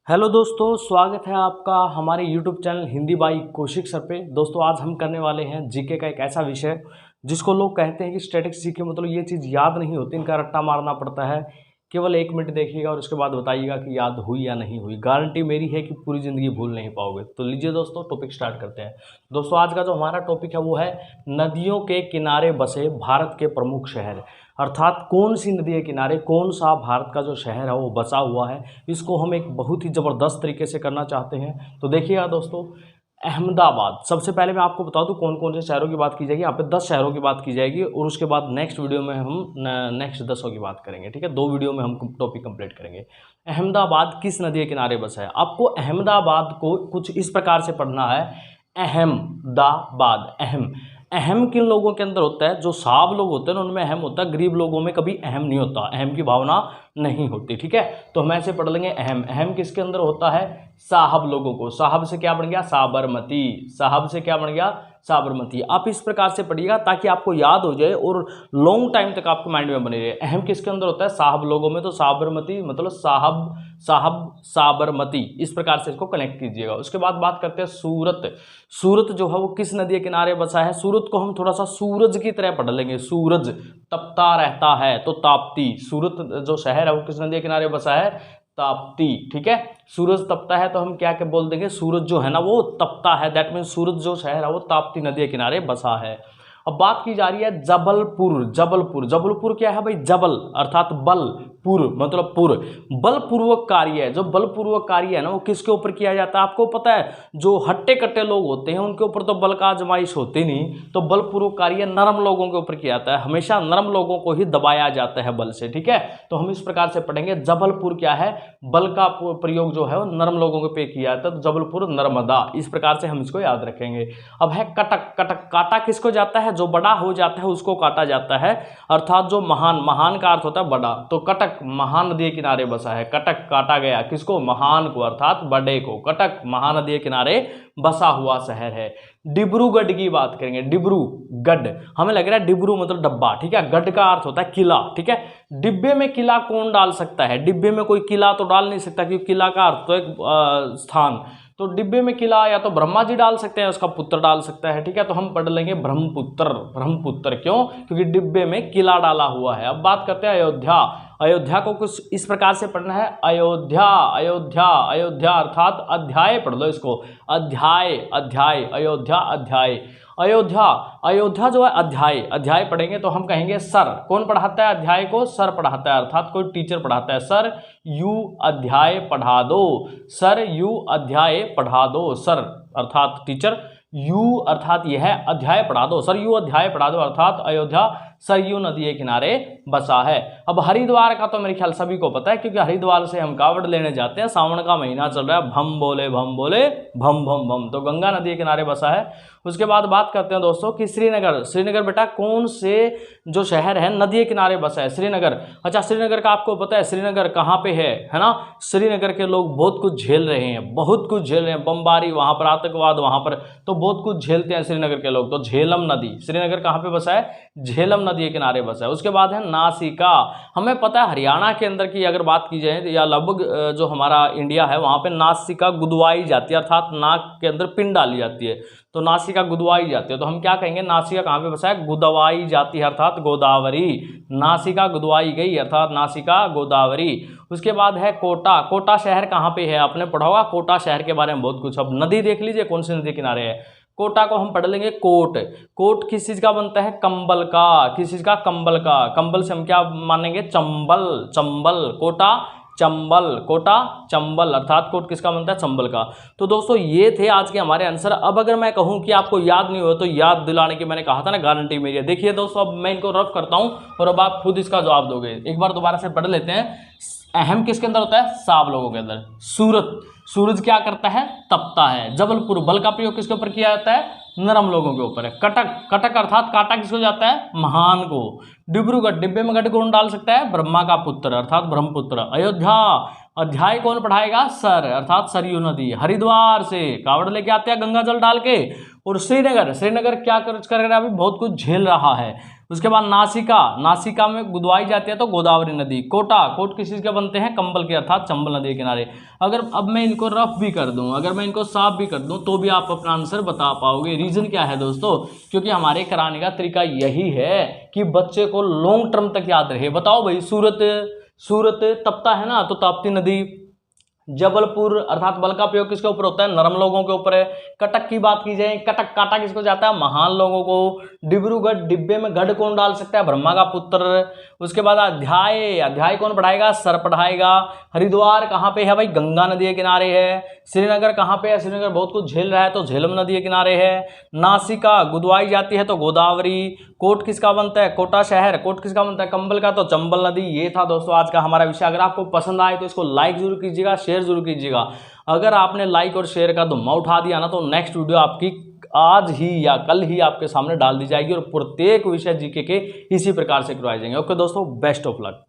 Hello दोस्तों, स्वागत है आपका हमारे YouTube channel Hindi by Kaushik sir पे। दोस्तों आज हम करने वाले हैं जीके का एक ऐसा विषय जिसको लोग कहते हैं कि स्टैटिक्स जीके मतलब ये चीज़ याद नहीं होती, इनका रट्टा मारना पड़ता है। केवल 1 मिनट देखिएगा और उसके बाद बताइएगा कि याद हुई या नहीं हुई। गारंटी मेरी है कि पूरी ज़िंदगी भूल नहीं पाओगे। तो लीजिए दोस्तों, टॉपिक स्टार्ट करते हैं। दोस्तों आज का जो हमारा टॉपिक है वो है नदियों के किनारे बसे भारत के प्रमुख शहर, अर्थात कौन सी नदी के किनारे कौन सा भारत का जो शहर है वो बसा हुआ है। इसको हम एक बहुत ही ज़बरदस्त तरीके से करना चाहते हैं। तो देखिएगा दोस्तों, अहमदाबाद सबसे पहले मैं आपको बता दूं कौन कौन से शहरों की बात की जाएगी। यहाँ पे 10 शहरों की बात की जाएगी और उसके बाद नेक्स्ट वीडियो में हम नेक्स्ट 10 की बात करेंगे। ठीक है, 2 वीडियो में हम टॉपिक कंप्लीट करेंगे। अहमदाबाद किस नदी के किनारे बसा है? आपको अहमदाबाद को कुछ इस प्रकार से पढ़ना है, अहमदाबाद। अहम किन लोगों के अंदर होता है? जो साहब लोग होते हैं ना उनमें अहम होता है, गरीब लोगों में कभी अहम नहीं होता, अहम की भावना नहीं होती। ठीक है, तो हम ऐसे पढ़ लेंगे अहम किसके अंदर होता है? साहब लोगों को। साहब से क्या बन गया? साबरमती। साहब से क्या बन गया? साबरमती। आप इस प्रकार से पढ़िएगा ताकि आपको याद हो जाए और लॉन्ग टाइम तक आपके माइंड में बने रहे। अहम किसके अंदर होता है? साहब लोगों में। तो साबरमती मतलब साहब साबरमती, इस प्रकार से इसको कनेक्ट कीजिएगा। उसके बाद बात करते हैं सूरत। सूरत जो है वो किस नदी के किनारे बसा है? सूरत को हम थोड़ा सा सूरज की तरह पढ़ लेंगे। सूरज तपता रहता है तो ताप्ती। सूरत जो शहर है वो किस नदी के किनारे बसा है? ताप्ती। ठीक है, सूरज तपता है तो हम क्या क्या बोल देंगे? सूरज जो है ना वो तपता है, दैट मीन सूरज जो शहर है वो ताप्ती नदी के किनारे बसा है। अब बात की जा रही है जबलपुर। जबलपुर क्या है भाई? जबल अर्थात बल, पुर मतलब पुर, बलपूर्वक कार्य है। जो बलपूर्वक कार्य है ना वो किसके ऊपर किया जाता है? आपको पता है, जो हट्टे कट्टे लोग होते हैं उनके ऊपर तो बल का आजमाइश होती नहीं, तो बलपूर्वक कार्य नरम लोगों के ऊपर किया जाता है। हमेशा नरम लोगों को ही दबाया जाता है बल से। ठीक है, तो हम इस प्रकार से पढ़ेंगे जबलपुर क्या है? बल का प्रयोग जो है वो नरम लोगों के पे किया जाता है, तो जबलपुर नर्मदा। इस प्रकार से हम इसको याद रखेंगे। अब है कटक। काटा किसको जाता है? जो बड़ा हो जाता है उसको काटा जाता है, अर्थात जो महान का अर्थ होता है बड़ा। तो कटक महानदी के किनारे बसा है। कटक काटा गया किसको? महान को, अर्थात बड़े को। कटक महानदी के किनारे बसा हुआ शहर है। डिब्रूगढ़ की बात करेंगे। डिब्रूगढ़, हमें लग रहा है डिब्रू मतलब डब्बा। ठीक है, गढ़ का अर्थ होता है किला। ठीक है, डिब्बे में किला कौन डाल सकता है? डिब्बे में कोई किला तो डाल नहीं सकता क्योंकि किला का अर्थ तो एक स्थान। तो डिब्बे में किला या तो ब्रह्मा जी डाल सकते हैं, उसका पुत्र डाल सकता है। ठीक है, तो हम पढ़ लेंगे ब्रह्मपुत्र। क्यों? क्योंकि डिब्बे में किला डाला हुआ है। अब बात करते हैं अयोध्या। अयोध्या को कुछ इस प्रकार से पढ़ना है, अयोध्या अर्थात अध्याय पढ़ लो इसको, अध्याय अयोध्या अध्याय। अयोध्या जो है अध्याय पढ़ेंगे तो हम कहेंगे सर। कौन पढ़ाता है अध्याय को? सर पढ़ाता है, अर्थात कोई टीचर पढ़ाता है। सर यू अध्याय पढ़ा दो, सर यू अध्याय पढ़ा दो। सर अर्थात टीचर, यू अर्थात यह है अध्याय पढ़ा दो, सर यू अध्याय पढ़ा दो, अर्थात अयोध्या सरयू नदी के किनारे बसा है। अब हरिद्वार का तो मेरे ख्याल सभी को पता है क्योंकि हरिद्वार से हम कावड़ लेने जाते हैं। सावन का महीना चल रहा है, भम बोले भम भम भम, तो गंगा नदी के किनारे बसा है। उसके बाद बात करते हैं दोस्तों कि श्रीनगर बेटा कौन से जो शहर है नदी के किनारे बसा है? श्रीनगर। अच्छा, श्रीनगर का आपको पता है श्रीनगर कहाँ पे है ना? श्रीनगर के लोग बहुत कुछ झेल रहे हैं, बमबारी वहाँ पर, आतंकवाद वहाँ पर, तो बहुत कुछ झेलते हैं श्रीनगर के लोग। तो झेलम नदी, श्रीनगर कहाँ पे बसा है? झेलम नदी के किनारे बसा है। उसके बाद है नासिका। हमें पता है हरियाणा के अंदर की अगर बात की जाए या लगभग जो हमारा इंडिया है वहाँ पे नासिका गुदवाई जाती है, अर्थात नाक के अंदर पिन डाली जाती है, तो नासिका गुदवाई जाती है। तो हम क्या कहेंगे? नासिका कहाँ पे बसा है? गुदवाई जाती है, अर्थात गोदावरी। नासिका गुदवाई गई, अर्थात नासिका गोदावरी। उसके बाद है कोटा शहर कहाँ पे है? आपने पढ़ा होगा कोटा शहर के बारे में बहुत कुछ। अब नदी देख लीजिए कौन सी नदी किनारे है। कोटा को हम पढ़ लेंगे कोट किस चीज का बनता है? कंबल का। किस चीज का? कंबल का। कंबल से हम क्या मानेंगे? चंबल। कोटा चंबल, अर्थात कोट किसका बनता है? चंबल का। तो दोस्तों ये थे आज के हमारे आंसर। अब अगर मैं कहूं कि आपको याद नहीं हो तो याद दिलाने की मैंने कहा था ना, गारंटी मेरी है। देखिए दोस्तों, अब मैं इनको रफ करता हूं और अब आप खुद इसका जवाब दोगे। एक बार दोबारा से पढ़ लेते हैं। अहम किसके अंदर होता है? साब लोगों के अंदर। सूरज क्या करता है? तपता है। जबलपुर, बल का प्रयोग किसके ऊपर किया जाता है? नरम लोगों के ऊपर है। कटक अर्थात काटा किसको जाता है? महान को। डिब्रूगढ़, डिब्बे में गढ़ कौन डाल सकता है? ब्रह्मा का पुत्र, अर्थात ब्रह्मपुत्र। अयोध्या, अध्याय कौन पढ़ाएगा? सर, अर्थात सरयू नदी। हरिद्वार से कावड़ लेके आते हैं गंगा जल डाल के। और श्रीनगर क्या कर रहा है? अभी बहुत कुछ झेल रहा है। उसके बाद नासिका, नासिका में गुदवाई जाती है तो गोदावरी नदी। कोटा, कोट किस चीज़ के बनते हैं, कंबल के, अर्थात चंबल नदी के किनारे। अगर अब मैं इनको रफ भी कर दूं, अगर मैं इनको साफ भी कर दूं तो भी आप अपना आंसर बता पाओगे। रीजन क्या है दोस्तों, क्योंकि हमारे कराने का तरीका यही है कि बच्चे को लॉन्ग टर्म तक याद रहे। बताओ भाई, सूरत तपता है ना, तो ताप्ती नदी। जबलपुर अर्थात बल का प्रयोग किसके ऊपर होता है, नरम लोगों के ऊपर है। कटक की बात की जाए, कटक काटा किसको जाता है, महान लोगों को। डिब्रूगढ़, डिब्बे में गढ़ कौन डाल सकता है, ब्रह्मा का पुत्र। उसके बाद अध्याय, अध्याय कौन पढ़ाएगा, सर पढ़ाएगा। हरिद्वार कहाँ पे है भाई, गंगा नदी के किनारे है। श्रीनगर कहाँ पे है, श्रीनगर बहुत कुछ झेल रहा है तो झेलम नदी के किनारे है। नासिका गुदवाई जाती है तो गोदावरी। कोट किसका बनता है, कोटा शहर, कोट किसका बनता है, कंबल का, तो चंबल नदी। ये था दोस्तों आज का हमारा विषय। अगर आपको पसंद आए तो इसको लाइक जरूर कीजिएगा, शेयर जरूर कीजिएगा। अगर आपने लाइक और शेयर का धुम्मा उठा दिया ना, तो नेक्स्ट वीडियो आपकी आज ही या कल ही आपके सामने डाल दी जाएगी और प्रत्येक विषय जीके के इसी प्रकार से करवाए जाएंगे। ओके दोस्तों, बेस्ट ऑफ लक।